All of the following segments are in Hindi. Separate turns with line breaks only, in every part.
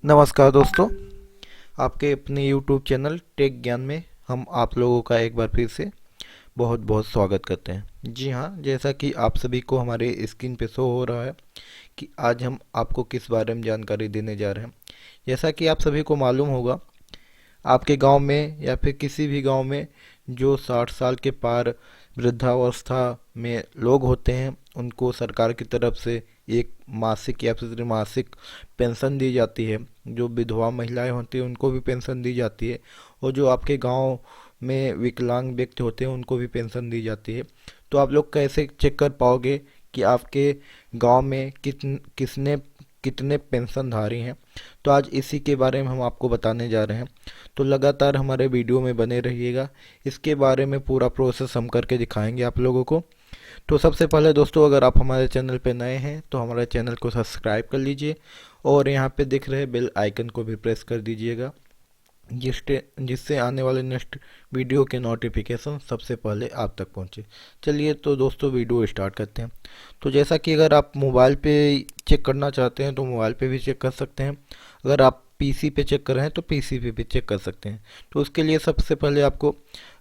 नमस्कार दोस्तों, आपके अपने YouTube चैनल टेक ज्ञान में हम आप लोगों का एक बार फिर से बहुत बहुत स्वागत करते हैं। जी हाँ, जैसा कि आप सभी को हमारे स्क्रीन पे शो हो रहा है कि आज हम आपको किस बारे में जानकारी देने जा रहे हैं। जैसा कि आप सभी को मालूम होगा, आपके गांव में या फिर किसी भी गांव में जो 60 साल के पार वृद्धावस्था में लोग होते हैं, उनको सरकार की तरफ से एक मासिक या फिर त्रिमासिक पेंशन दी जाती है। जो विधवा महिलाएं होती हैं उनको भी पेंशन दी जाती है, और जो आपके गांव में विकलांग व्यक्ति होते हैं उनको भी पेंशन दी जाती है। तो आप लोग कैसे चेक कर पाओगे कि आपके गांव में किसने कितने पेंशनधारी हैं? तो आज इसी के बारे में हम आपको बताने जा रहे हैं। तो लगातार हमारे वीडियो में बने रहिएगा, इसके बारे में पूरा प्रोसेस हम करके दिखाएंगे आप लोगों को। तो सबसे पहले दोस्तों, अगर आप हमारे चैनल पे नए हैं तो हमारे चैनल को सब्सक्राइब कर लीजिए और यहाँ पे दिख रहे बेल आइकन को भी प्रेस कर दीजिएगा, जिससे आने वाले नेक्स्ट वीडियो के नोटिफिकेशन सबसे पहले आप तक पहुँचे। चलिए तो दोस्तों, वीडियो स्टार्ट करते हैं। तो जैसा कि अगर आप मोबाइल पे चेक करना चाहते हैं तो मोबाइल पे भी चेक कर सकते हैं। अगर आप पीसी पे चेक कर रहे हैं तो पीसी पे भी चेक कर सकते हैं। तो उसके लिए सबसे पहले आपको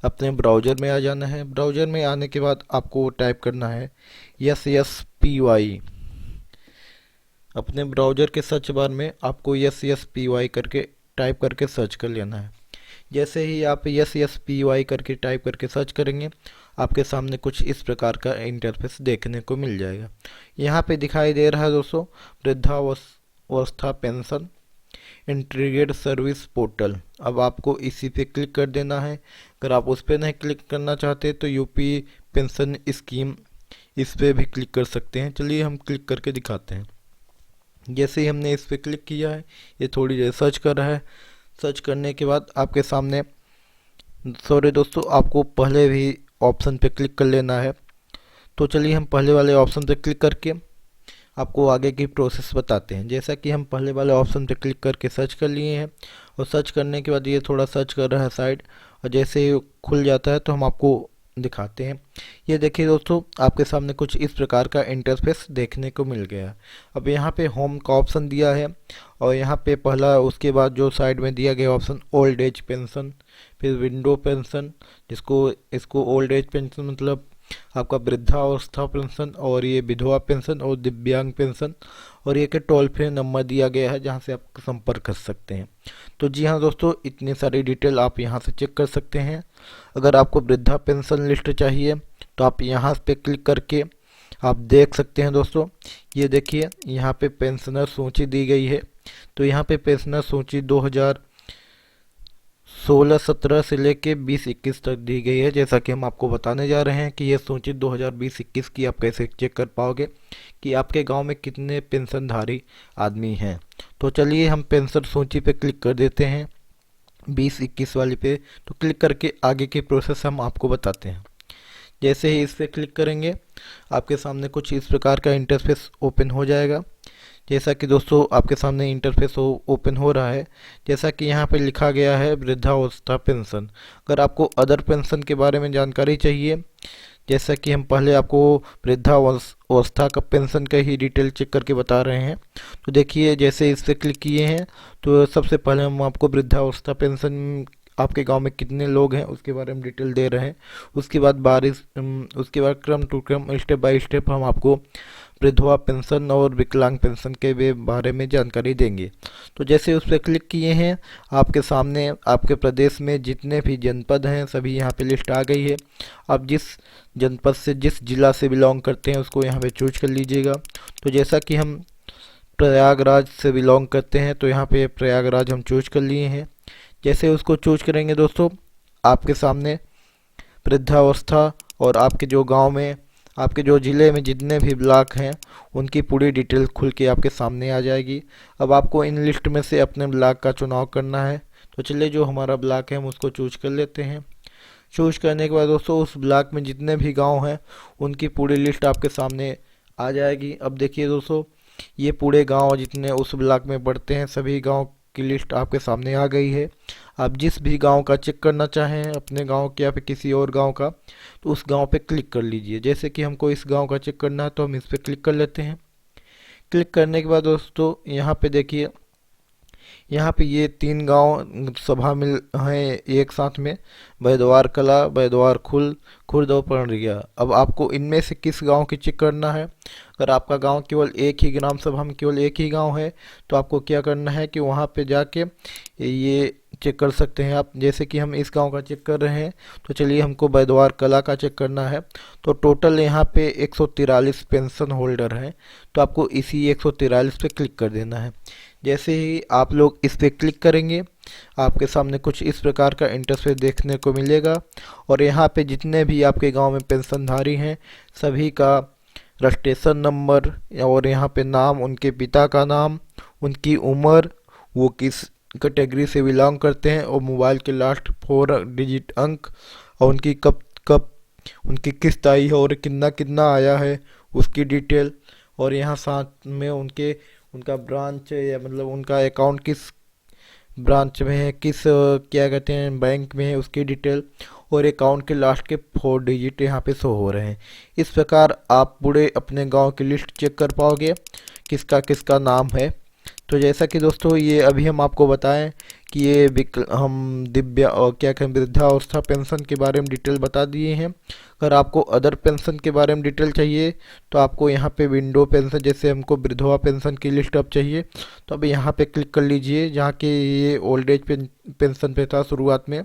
अपने ब्राउज़र में आ जाना है। ब्राउज़र में आने के बाद आपको टाइप करना है SSPY। अपने ब्राउज़र के सर्च बार में आपको SSPY करके टाइप करके सर्च कर लेना है। जैसे ही आप SSPY करके टाइप करके सर्च करेंगे, आपके सामने कुछ इस प्रकार का इंटरफेस देखने को मिल जाएगा। यहाँ पे दिखाई दे रहा है दोस्तों, वृद्धावस्था पेंशन इंटीग्रेटेड सर्विस पोर्टल। अब आपको इसी पे क्लिक कर देना है। अगर आप उस पर नहीं क्लिक करना चाहते तो यूपी पेंशन स्कीम, इस पे भी क्लिक कर सकते हैं। चलिए हम क्लिक करके दिखाते हैं। जैसे ही हमने इस पे क्लिक किया है, ये थोड़ी देर सर्च कर रहा है। सर्च करने के बाद आपके सामने, सॉरी दोस्तों, आपको पहले भी ऑप्शन पे क्लिक कर लेना है। तो चलिए हम पहले वाले ऑप्शन पे क्लिक करके आपको आगे की प्रोसेस बताते हैं। जैसा कि हम पहले वाले ऑप्शन पे क्लिक करके सर्च कर लिए हैं, और सर्च करने के बाद ये थोड़ा सर्च कर रहा है साइड, और जैसे ही खुल जाता है तो हम आपको दिखाते हैं। ये देखिए दोस्तों, आपके सामने कुछ इस प्रकार का इंटरफेस देखने को मिल गया। अब यहाँ पे होम का ऑप्शन दिया है, और यहाँ पे पहला, उसके बाद जो साइड में दिया गया ऑप्शन ओल्ड एज पेंशन, फिर विंडो पेंशन, जिसको इसको ओल्ड एज पेंशन मतलब आपका वृद्धावस्था पेंशन, और ये विधवा पेंशन और दिव्यांग पेंशन, और ये के टोल फ्री नंबर दिया गया है जहाँ से आप संपर्क कर सकते हैं। तो जी हाँ दोस्तों, इतनी सारी डिटेल आप यहाँ से चेक कर सकते हैं। अगर आपको वृद्धा पेंशन लिस्ट चाहिए तो आप यहाँ पे क्लिक करके आप देख सकते हैं दोस्तों। ये देखिए, यहाँ पे पेंशनर सूची दी गई है। तो यहाँ पे पेंशनर सूची 2016-17 से लेके 20-21 तक दी गई है। जैसा कि हम आपको बताने जा रहे हैं कि ये सूची 2020-21 की आप कैसे चेक कर पाओगे कि आपके गांव में कितने पेंशनधारी आदमी हैं। तो चलिए हम पेंशन सूची पे क्लिक कर देते हैं, 20-21 वाली पे। तो क्लिक करके आगे की प्रोसेस हम आपको बताते हैं। जैसे ही इस पर क्लिक करेंगे, आपके सामने कुछ इस प्रकार का इंटरफेस ओपन हो जाएगा। जैसा कि दोस्तों आपके सामने इंटरफेस ओपन हो रहा है, जैसा कि यहाँ पे लिखा गया है वृद्धावस्था पेंशन। अगर आपको अदर पेंशन के बारे में जानकारी चाहिए, जैसा कि हम पहले आपको वृद्धावस्था का पेंशन का ही डिटेल चेक करके बता रहे हैं। तो देखिए, जैसे इस पर क्लिक किए हैं तो सबसे पहले हम आपको वृद्धावस्था पेंशन आपके गांव में कितने लोग हैं उसके बारे में डिटेल दे रहे हैं। उसके बाद क्रम टू क्रम, स्टेप बाय स्टेप हम आपको विधवा पेंशन और विकलांग पेंशन के बारे में जानकारी देंगे। तो जैसे उस पर क्लिक किए हैं, आपके सामने आपके प्रदेश में जितने भी जनपद हैं सभी यहाँ पे लिस्ट आ गई है। आप जिस जनपद से, जिस जिला से बिलोंग करते हैं उसको यहाँ पे चूज कर लीजिएगा। तो जैसा कि हम प्रयागराज से बिलोंग करते हैं तो यहाँ पे प्रयागराज हम चूज कर लिए हैं। जैसे उसको चूज करेंगे दोस्तों, आपके सामने वृद्धावस्था और आपके जो गांव में, आपके जो ज़िले में जितने भी ब्लॉक हैं उनकी पूरी डिटेल खुल के आपके सामने आ जाएगी। अब आपको इन लिस्ट में से अपने ब्लॉक का चुनाव करना है। तो चलिए, जो हमारा ब्लॉक है हम उसको चूज कर लेते हैं। चूज करने के बाद दोस्तों, उस ब्लॉक में जितने भी गांव हैं उनकी पूरी लिस्ट आपके सामने आ जाएगी। अब देखिए दोस्तों, ये पूरे गांव जितने उस ब्लॉक में पड़ते हैं सभी गांव की लिस्ट आपके सामने आ गई है। आप जिस भी गांव का चेक करना चाहें, अपने गांव के या फिर किसी और गांव का, तो उस गांव पे क्लिक कर लीजिए। जैसे कि हमको इस गांव का चेक करना है तो हम इस पे क्लिक कर लेते हैं। क्लिक करने के बाद दोस्तों, यहाँ पे देखिए यहाँ पे ये 3 गांव सभा मिल हैं एक साथ में, बैद्वार कला, बैद्वार खुर्द और पणरिया। अब आपको इनमें से किस गांव की चेक करना है। अगर आपका गांव केवल एक ही ग्राम सभा में केवल एक ही गांव है तो आपको क्या करना है कि वहाँ पे जाके ये चेक कर सकते हैं आप। जैसे कि हम इस गांव का चेक कर रहे हैं, तो चलिए हमको बैद्वार कला का चेक करना है। तो टोटल यहाँ पे 143 पेंशन होल्डर हैं, तो आपको इसी 143 पे क्लिक कर देना है। जैसे ही आप लोग इस पे क्लिक करेंगे, आपके सामने कुछ इस प्रकार का इंटरफेस देखने को मिलेगा। और यहाँ पे जितने भी आपके गांव में पेंशनधारी हैं, सभी का रजिस्ट्रेशन नंबर और यहाँ पे नाम, उनके पिता का नाम, उनकी उम्र, वो किस कैटेगरी से बिलोंग करते हैं, और मोबाइल के लास्ट 4 डिजिट अंक, और उनकी कब कब उनकी किस्त आई है और कितना कितना आया है उसकी डिटेल। और यहाँ साथ में उनका ब्रांच या मतलब उनका अकाउंट किस ब्रांच में है, किस क्या कहते हैं बैंक में है, उसकी डिटेल। और अकाउंट के लास्ट के 4 डिजिट यहाँ पे शो हो रहे हैं। इस प्रकार आप पूरे अपने गांव की लिस्ट चेक कर पाओगे किसका किसका नाम है। तो जैसा कि दोस्तों ये अभी हम आपको बताएं कि ये हम दिव्या और क्या कहें वृद्धावस्था पेंशन के बारे में डिटेल बता दिए हैं। अगर आपको अदर पेंशन के बारे में डिटेल चाहिए तो आपको यहाँ पे विंडो पेंशन, जैसे हमको विधवा पेंशन की लिस्ट अब चाहिए तो अब यहाँ पे क्लिक कर लीजिए, जहाँ के ये ओल्ड एज पेंशन पे था शुरुआत में।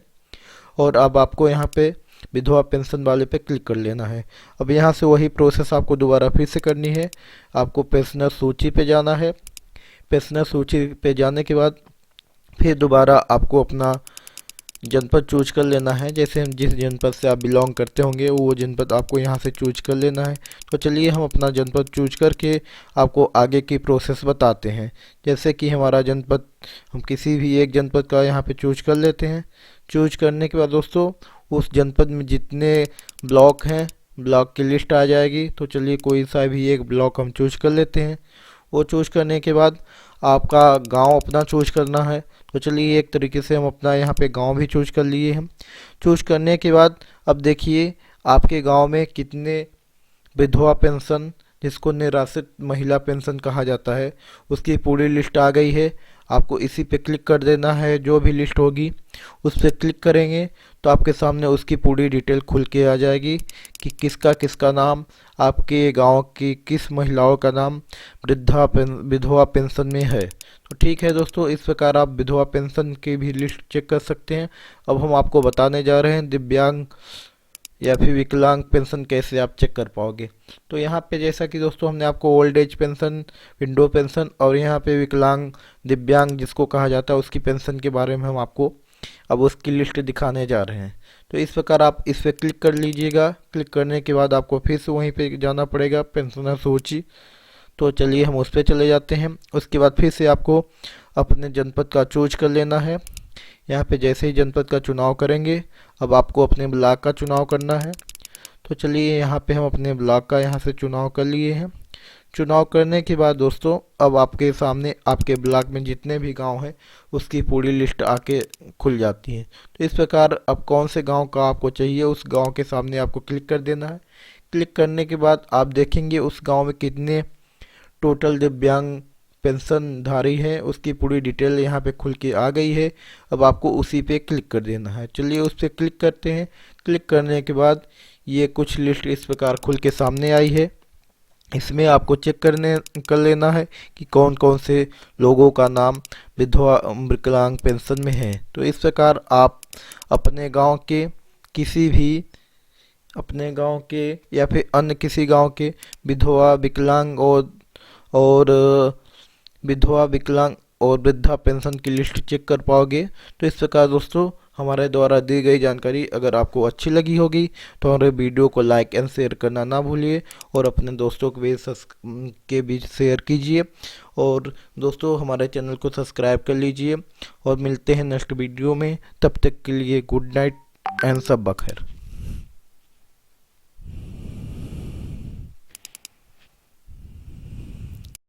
और अब आपको यहाँ पे विधवा पेंशन वाले पे क्लिक कर लेना है। अब यहाँ से वही प्रोसेस आपको दोबारा फिर से करनी है। आपको पेंशनर सूची पे जाना है। पेंशनर सूची पे जाने के बाद फिर दोबारा आपको अपना जनपद चूज कर लेना है। जैसे हम जिस जनपद से आप बिलोंग करते होंगे वो जनपद आपको यहाँ से चूज कर लेना है। तो चलिए हम अपना जनपद चूज करके आपको आगे की प्रोसेस बताते हैं। जैसे कि हमारा जनपद, हम किसी भी एक जनपद का यहाँ पे चूज कर लेते हैं। चूज करने के बाद दोस्तों उस जनपद में जितने ब्लॉक हैं, ब्लॉक की लिस्ट आ जाएगी। तो चलिए कोई सा भी एक ब्लॉक हम चूज कर लेते हैं। वो चूज करने के बाद आपका गांव अपना चूज करना है। तो चलिए एक तरीके से हम अपना यहाँ पे गांव भी चूज कर लिए हैं। चूज करने के बाद अब देखिए आपके गांव में कितने विधवा पेंशन, जिसको निराश्रित महिला पेंशन कहा जाता है, उसकी पूरी लिस्ट आ गई है। आपको इसी पे क्लिक कर देना है। जो भी लिस्ट होगी उस पर क्लिक करेंगे तो आपके सामने उसकी पूरी डिटेल खुल के आ जाएगी कि किसका किसका नाम, आपके गांव की किस महिलाओं का नाम विधवा पेंशन में है। तो ठीक है दोस्तों, इस प्रकार आप विधवा पेंशन की भी लिस्ट चेक कर सकते हैं। अब हम आपको बताने जा रहे हैं दिव्यांग या फिर विकलांग पेंशन कैसे आप चेक कर पाओगे। तो यहाँ पे जैसा कि दोस्तों हमने आपको old age pension, window pension और यहाँ पे विकलांग दिव्यांग जिसको कहा जाता है उसकी पेंशन के बारे में हम आपको अब उसकी लिस्ट दिखाने जा रहे हैं। तो इस प्रकार आप इस पर क्लिक कर लीजिएगा। क्लिक करने के बाद आपको फिर से वहीं पे जाना पड़ेगा पेंशनर सूची। तो चलिए हम उस पर चले जाते हैं। उसके बाद फिर से आपको अपने जनपद का चूज कर लेना है। यहाँ पे जैसे ही जनपद का चुनाव करेंगे, अब आपको अपने ब्लॉक का चुनाव करना है। तो चलिए यहाँ पे हम अपने ब्लॉक का यहाँ से चुनाव कर लिए हैं। चुनाव करने के बाद दोस्तों अब आपके सामने आपके ब्लॉक में जितने भी गांव हैं उसकी पूरी लिस्ट आके खुल जाती है। तो इस प्रकार अब कौन से गांव का आपको चाहिए उस गांव के सामने आपको क्लिक कर देना है। क्लिक करने के बाद आप देखेंगे उस गांव में कितने टोटल दिव्यांग पेंशनधारी है, उसकी पूरी डिटेल यहाँ पे खुल के आ गई है। अब आपको उसी पे क्लिक कर देना है। चलिए उस पर क्लिक करते हैं। क्लिक करने के बाद ये कुछ लिस्ट इस प्रकार खुल के सामने आई है। इसमें आपको चेक कर लेना है कि कौन कौन से लोगों का नाम विधवा विकलांग पेंशन में है। तो इस प्रकार आप अपने गांव के किसी भी अपने गांव के या फिर अन्य किसी गांव के विधवा विकलांग और विधवा विकलांग और वृद्धा पेंशन की लिस्ट चेक कर पाओगे। तो इस प्रकार दोस्तों हमारे द्वारा दी गई जानकारी अगर आपको अच्छी लगी होगी तो हमारे वीडियो को लाइक एंड शेयर करना ना भूलिए और अपने दोस्तों के बीच शेयर कीजिए। और दोस्तों हमारे चैनल को सब्सक्राइब कर लीजिए और मिलते हैं नेक्स्ट वीडियो में। तब तक के लिए गुड नाइट एंड सब बखैर।